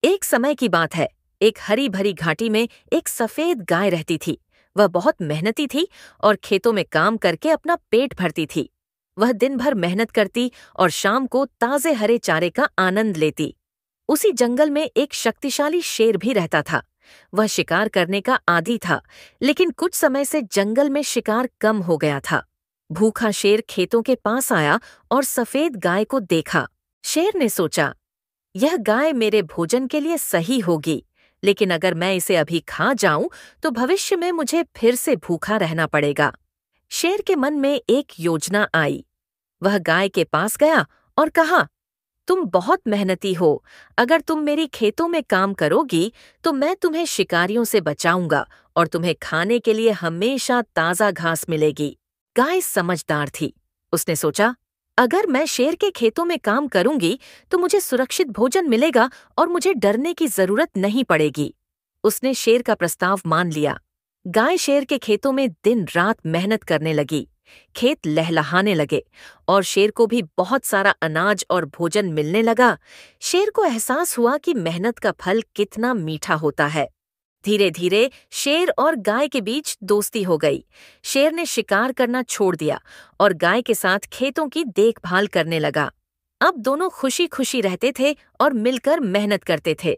एक समय की बात है। एक हरी भरी घाटी में एक सफेद गाय रहती थी। वह बहुत मेहनती थी और खेतों में काम करके अपना पेट भरती थी। वह दिन भर मेहनत करती और शाम को ताजे हरे चारे का आनंद लेती। उसी जंगल में एक शक्तिशाली शेर भी रहता था। वह शिकार करने का आदी था, लेकिन कुछ समय से जंगल में शिकार कम हो गया था। भूखा शेर खेतों के पास आया और सफेद गाय को देखा। शेर ने सोचा, यह गाय मेरे भोजन के लिए सही होगी, लेकिन अगर मैं इसे अभी खा जाऊं तो भविष्य में मुझे फिर से भूखा रहना पड़ेगा। शेर के मन में एक योजना आई। वह गाय के पास गया और कहा, तुम बहुत मेहनती हो। अगर तुम मेरी खेतों में काम करोगी तो मैं तुम्हें शिकारियों से बचाऊंगा और तुम्हें खाने के लिए हमेशा ताजा घास मिलेगी। गाय समझदार थी। उसने सोचा, अगर मैं शेर के खेतों में काम करूंगी तो मुझे सुरक्षित भोजन मिलेगा और मुझे डरने की जरूरत नहीं पड़ेगी। उसने शेर का प्रस्ताव मान लिया। गाय शेर के खेतों में दिन रात मेहनत करने लगी। खेत लहलहाने लगे और शेर को भी बहुत सारा अनाज और भोजन मिलने लगा। शेर को एहसास हुआ कि मेहनत का फल कितना मीठा होता है। धीरे धीरे शेर और गाय के बीच दोस्ती हो गई। शेर ने शिकार करना छोड़ दिया और गाय के साथ खेतों की देखभाल करने लगा। अब दोनों खुशी खुशी रहते थे और मिलकर मेहनत करते थे।